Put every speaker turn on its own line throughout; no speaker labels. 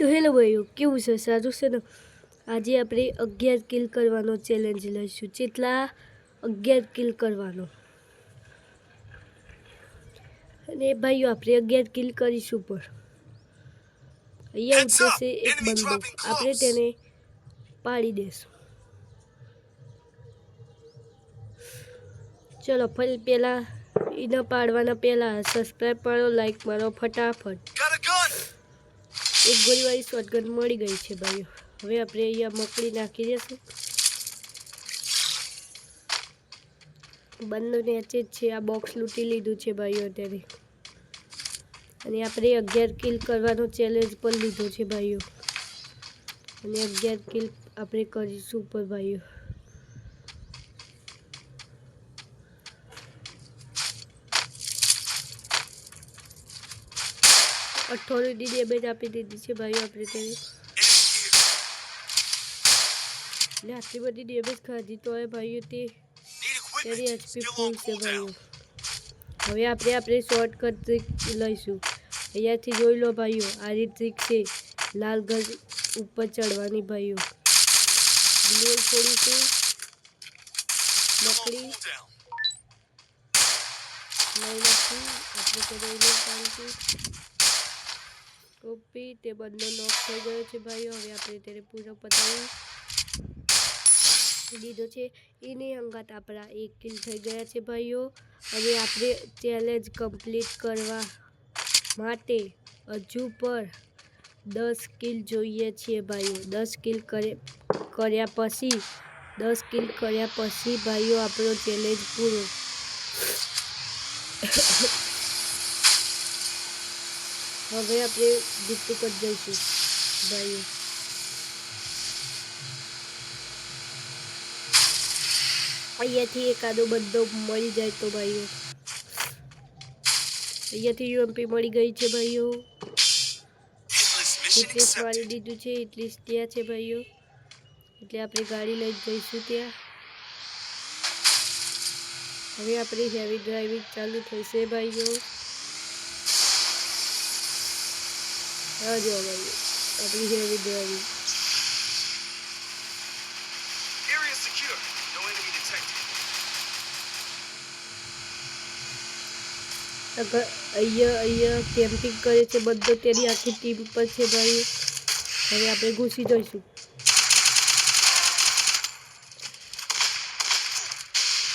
તો હેલો ભાઈઓ, કેવું છે? સારું છે ને? આજે આપણે 11 કિલ કરવાનો ચેલેન્જ લઈશું. જેટલા 11 કિલ કરવાનો. અને ભાઈઓ આપણે 11 કિલ કરીશું. પણ અહીંયા ઉતરશે એક બંદો, આપણે તેને પાડી દેશું. ચલો પહેલા એને પાડવાના પહેલા સબસ્ક્રાઇબ કરો, લાઈક મારો ફટાફટ. એક ગોળીવાળી શોટગન મળી ગઈ છે ભાઈઓ. હવે આપણે અહીંયા મકડી નાખી દઈશું. બંને નીચે જ છે. આ બોક્સ લૂંટી લીધું છે ભાઈઓ અત્યારે. અને આપણે 11 કિલ કરવાનો ચેલેન્જ પણ લીધો છે ભાઈઓ. અને 11 કિલ આપણે કરીશું ઉપર ભાઈઓ. અઠવાડિયું ડેમેજ આપી દીધી છે ભાઈઓ આપણે તેને. આટલી બધી ડેમેજ ખાધી તો હોય ભાઈઓ તેની એચપી ફૂલ છે ભાઈઓ. હવે આપણે શોર્ટકટ ટ્રીક લઈશું. અહીંયાથી જોઈ લો ભાઈઓ, આની ટ્રીક છે લાલ ઘર ઉપર ચડવાની ભાઈઓ. ગ્લોલ છોડીશું, મકડી લઈ નાખી આપણે તેને પાડીશું. કોપી તે બંને નોક થઈ ગયો છે ભાઈઓ. હવે આપણે તેને પૂરો પતાવી દીધો છે. એની અંગાત આપણા 1 કિલ થઈ ગયા છે ભાઈઓ. હવે આપણે ચેલેન્જ કમ્પ્લીટ કરવા માટે હજુ પર 10 કિલ જોઈએ છીએ ભાઈઓ. 10 કિલ કર્યા પછી ભાઈઓ આપણો ચેલેન્જ પૂરો. હવે આપણે જીતું કરી જઈશું ભાઈઓ. અહીંયાથી એકાદો બંદો મળી જાય તો ભાઈઓ. અહીંયાથી યુએમપી મળી ગઈ છે ભાઈઓ. એટલી મારી દીધું છે, એટલી ત્યાં છે ભાઈઓ. એટલે આપણે ગાડી લઈ જઈશું ત્યાં. હવે આપણી હેવી ડ્રાઇવિંગ ચાલુ થશે ભાઈઓ. હા જો ભાઈઓ, આપણી હેવી ડ્રાઇવિંગ. અહીંયા કેમ્પિંગ કરે છે બધો, તેની આખી ટીમ પર છે ભાઈ. હવે આપણે ઘૂસી જઈશું.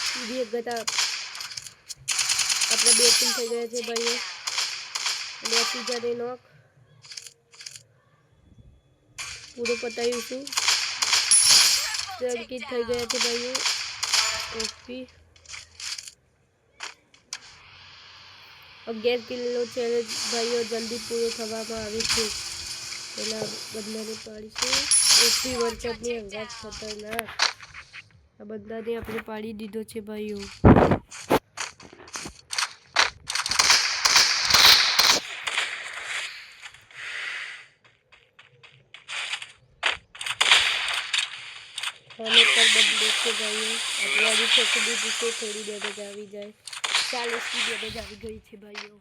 સીધી એક ગતા આપણે 2 કિલ થઈ ગયા છે ભાઈઓ. અને ત્રીજાને નોક પૂરો પતાવીશું. 3 કિલ થઈ ગયા છે ભાઈઓ. ઓપી 11 કિલનો ચેલેન્જ ભાઈઓ જલ્દી પૂરો થવામાં આવે છે. પેલા બંદાને પાડીશું. ઓપી વર્કરની અંગાત ખતરનાક. આ બંદાને આપણે પાડી દીધો છે ભાઈઓ. અને પર બંદો છે ભાઈઓ. આપણે ફેંકી દીધું છે. થોડી ડેમેજ આવી જાય. 40 ડેમેજ આવી ગઈ છે ભાઈઓ.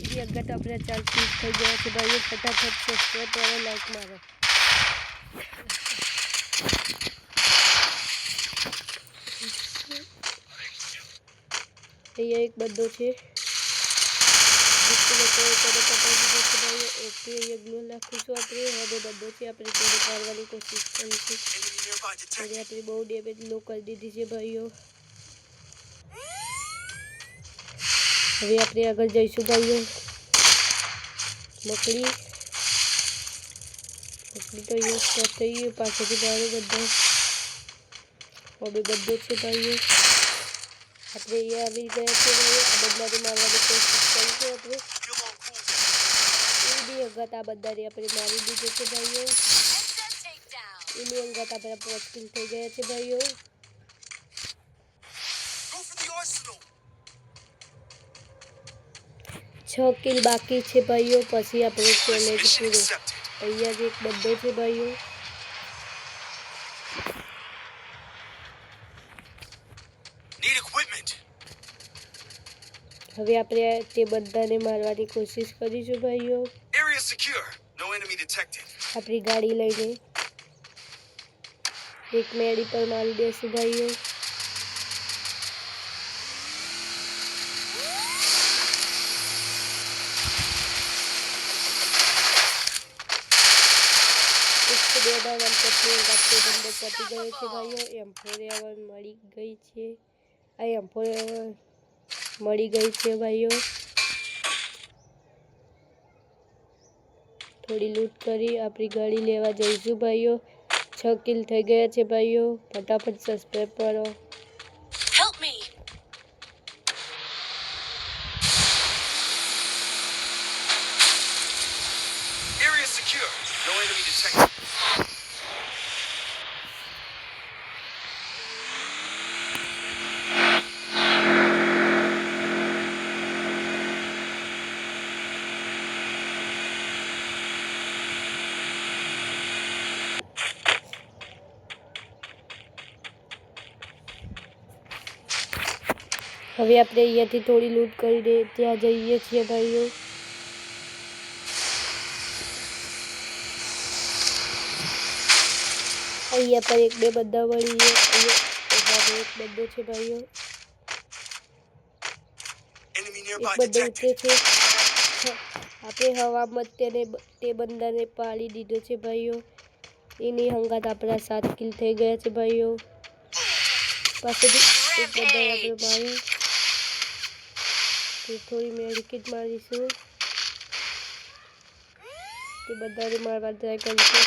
એની અંગાત આપણે 4 કિલ થઈ ગયા છે ભાઈઓ. ફટાફટ સબસ્ક્રાઇબ કરો, લાઈક મારો. અહીંયા એક બંદો છે. ઓકે અહીંયા ગ્લો નાખીશું આપણે. હવે બંદો છે, આપણે તેને મારવાની કોશિશ કરીશું. અને આપણે બહુ ડેમેજ લો કરી દીધી છે ભાઈઓ. હવે આપણે આગળ જઈશું ભાઈઓ. મકડી તો અહીંયા સ્ટોપ થઈ ગઈ. પાછળથી મારો બંદો. હવે બંદો છે ભાઈઓ. આપણે અહીંયા આવી ગયા છે ભાઈઓ. આ બંદાને મારવાની કોશિશ કરીશું આપણે. એની અંગાત આ બંદાને આપણે મારી દીધો છે ભાઈઓ. એની અંગાત આપણા 5 કિલ થઈ ગયા છે ભાઈઓ. છ કિલ બાકી છે ભાઈઓ. પછી આપણો ચેલેન્જ પૂરો. અહીંયા જ એક બંદો છે ભાઈઓ. હવે આપણે તે બંદાને મારવાની કોશિશ કરીશું ભાઈઓ. આપણી ગાડી લઈને એક મેડી પર મારી દેશું ભાઈઓ. પતી ગયો છે ભાઈઓ. M4A1 મળી ગઈ છે. આ M4A1 મળી ગઈ છે ભાઈઓ. થોડી લૂંટ કરી આપણી ગાડી લેવા જઈશું ભાઈઓ. 6 કિલ થઈ ગયા છે ભાઈઓ. ફટાફટ સબસ્ક્રાઇબ કરો. હવે આપણે અહીંયાથી થોડી લૂંટ કરીને ત્યાં જઈએ છીએ ભાઈઓ. અહીંયા પર એક બે બધા વળી એક બધો છે ભાઈઓ. એક બધો ઉતરે છે. આપણે હવામાં તે બંદાને પાડી દીધો છે ભાઈઓ. એની હંગાત આપણા 7 કિલ થઈ ગયા છે ભાઈઓ. પાછળથી એક બધા આપણે મારી થોડી મેડિકેટ મારીશું. તે બધાને મારવા ટ્રાય કરીશું.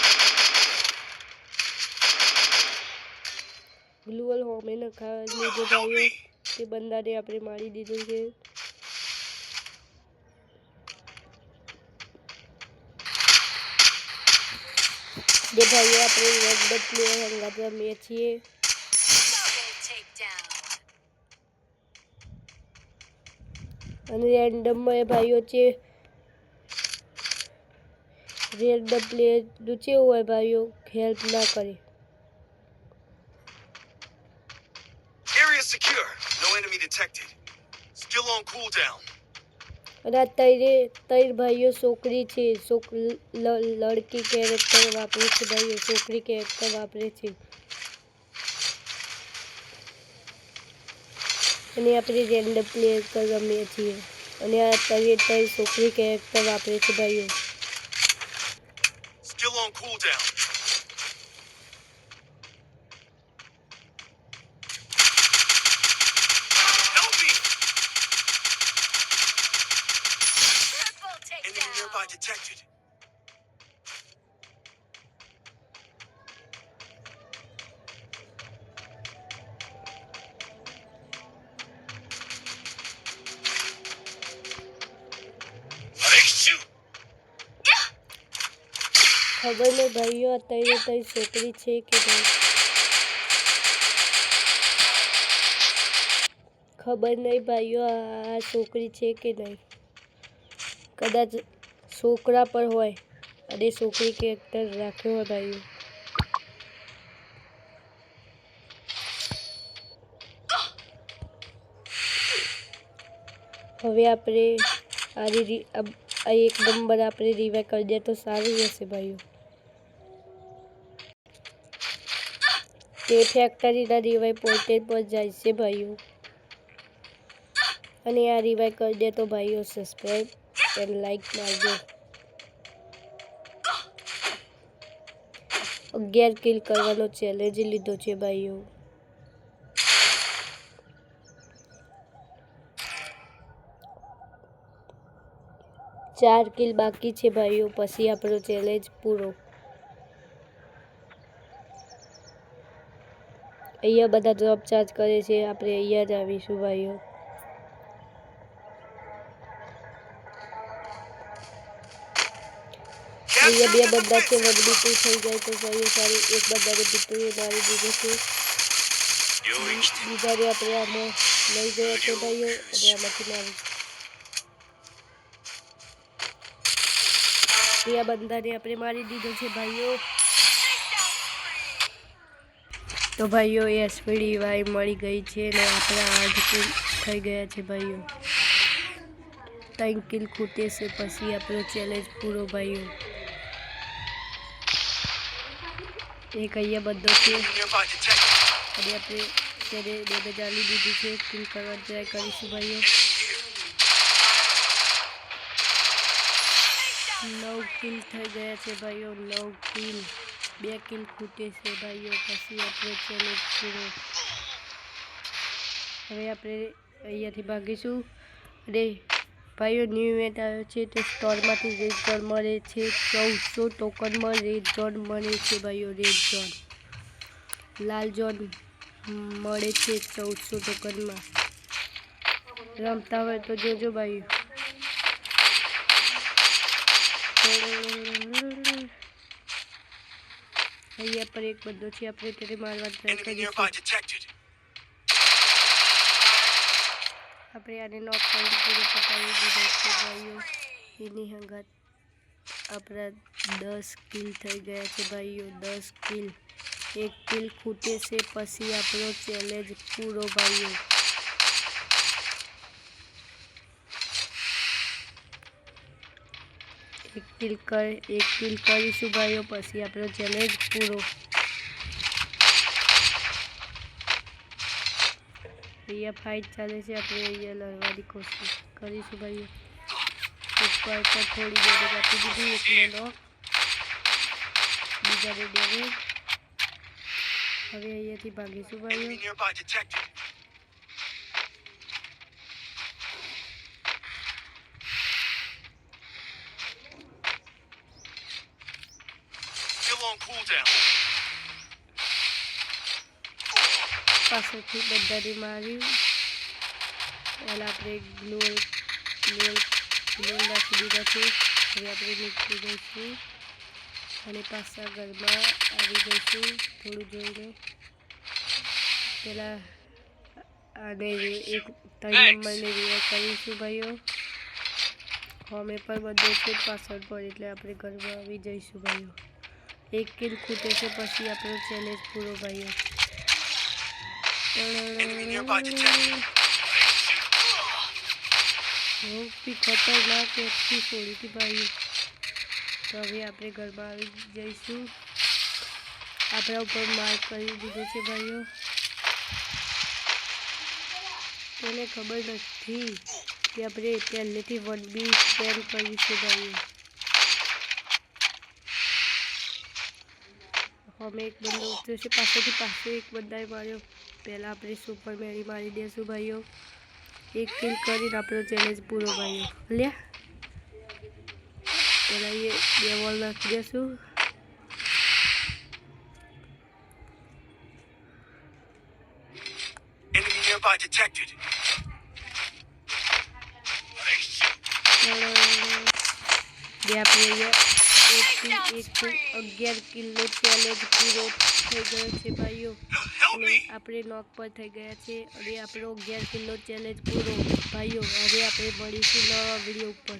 ગ્લુઅલ હોમે નખા લીધો ભાઈઓ. તે બંદાને આપણે મારી દીધું છે. જે ભાઈઓ આપણે રેન્ડમ પ્લેયર હંગાત રમીએ છીએ. અને રેન્ડમમાં ભાઈઓ છે રેન્ડમ પ્લેયર કેવું હોય ભાઈઓ, હેલ્પ ના કરે. અને આ ત્રણ ભાઈઓ છોકરી છે. લડકી કેરેક્ટર વાપરે છે ભાઈઓ. છોકરી કેરેક્ટર વાપરે છે. અને આપણે રેન્ડમ પ્લેયર પર રમીએ છીએ. અને આ ત્રણ છોકરી કેરેક્ટર વાપરે છે ભાઈઓ. ખબર નહીં ભાઈઓ અત્યારે છોકરી છે કે નહીં. ખબર નહીં ભાઈઓ આ છોકરી છે કે નહીં. કદાચ છોકરા પર હોય અને છોકરી કેરેક્ટર રાખ્યો હોય ભાઈઓ. હવે આપણે આ એક નંબર આપણે રિવાઇવ કરી દે તો સારું રહેશે ભાઈઓ. તે ફેક્ટરીના રિવાઇવ પોતે પર જાય છે ભાઈઓ. અને આ રિવાઇવ કરી દે તો ભાઈઓ સબસ્ક્રાઇબ અને લાઈક મારજો. 11 કિલ કરવાનો ચેલેન્જ લીધો છે ભાઈઓ. ચાર કિલ બાકી છે ભાઈઓ. પછી આપણો ચેલેન્જ પૂરો. અહીંયા બધા ડ્રોપ ચાર્જ કરે છે. આપણે અહીંયા જ આવીશું ભાઈઓ. અહીંયા બે બધા છે. 1v2 થઈ જાય તો ભાઈઓ સારું. એક બધાને બીટુએ મારી દીધો છે. બીજાને આપણે આમાં લઈ ગયા છે ભાઈઓ. અને આમાંથી મારી આ બંદાને આપણે મારી દીધો છે ભાઈઓ. તો ભાઈઓ SPDY મળી ગઈ છે અને આપણા 8 કિલ થઈ ગયા છે ભાઈઓ. 3 કિલ ખૂટે છે પછી આપણો ચેલેન્જ પૂરો ભાઈઓ. એક અહીંયા બધો છે અને આપણે તેને ડેમેજ આલી દીધી છે. કિલ કરવા ટ્રાય કરીશું ભાઈઓ. 9 કિલ થઈ ગયા છે ભાઈઓ, 9 કિલ. 2 કિલ ખૂટે છે ભાઈઓ, પછી આપણે ચેલેન્જ પૂરો. હવે આપણે અહીંયાથી ભાગીશું અને ભાઈઓ ન્યૂ ઇવેન્ટ આવ્યો છે તે સ્ટોરમાંથી રેડ ઝોન મળે છે. 1400 ટોકનમાં રેડ ઝોન મળે છે ભાઈઓ. રેડ ઝોન લાલ ઝોન મળે છે 1400 ટોકનમાં. રમતા હોય તો જોજો ભાઈઓ. અહીંયા પર એક બધો છે, આપણે તેને મારવા ટ્રાય કરીશું. આપણે આને નોક કરી પૂરો પતાવી દીધો છે ભાઈઓ. એની હંગાત આપણા 10 કિલ થઈ ગયા છે ભાઈઓ, 10 કિલ. 1 કિલ ખૂટે છે પછી આપણો ચેલેન્જ પૂરો ભાઈઓ. એક કિલ કરીશું ભાઈઓ, પછી આપણો ચેલેન્જ પૂરો. અહીંયા ફાઇટ ચાલે છે, આપણે અહીંયા લડવાની કોશિશ કરીશું ભાઈઓ. ઉપર પર થોડી ડેમેજ આપી દીધી, એકને નોક, બીજાને ડેમેજ. હવે અહીંયાથી ભાગીશું ભાઈઓ. પાછળથી બધાને માર્યું. પહેલાં આપણે ગ્લોલ નાખી દીધા છે. હવે આપણે નીકળી જઈશું અને પાછા ઘરમાં આવી જઈશું. થોડું જોઈને પહેલાં આને 3 નંબરને રિવાઇવ કરીશું ભાઈઓ. અમે પણ બધો છે પાછળ પર, એટલે આપણે ઘરમાં આવી જઈશું ભાઈઓ. 1 કિલ ખૂટે છે પછી આપણો ચેલેન્જ પૂરો ભાઈઓ. ખતરનાક એપથી છોડી હતી ભાઈઓ. તો હવે આપણે ઘરમાં આવી જઈશું. આપણા ઉપર માર્ક કરી દીધો છે ભાઈઓ. તેને ખબર નથી કે આપણે પહેલેથી 1B સ્પેન કર્યું છે ભાઈઓ. અમે એક બંદો ઉતર્યો છે પાછો એક બંદાએ માર્યો. પહેલાં આપણે સુપર મેરી મારી દઈશું ભાઈઓ. 1 કિલ કરીને આપણો ચેલેન્જ પૂરો ભાઈઓ. લ્યા પહેલાં એ 2 વોલ નાખી દઈશું. આપણે 11 કિલનો ચેલેન્જ પૂરો થઈ ગયો છે ભાઈઓ. અને આપણે નોક પર થઈ ગયા છે અને આપણો 11 કિલનો ચેલેન્જ પૂરો ભાઈઓ. હવે આપણે મળીશું નવા વિડીયો ઉપર.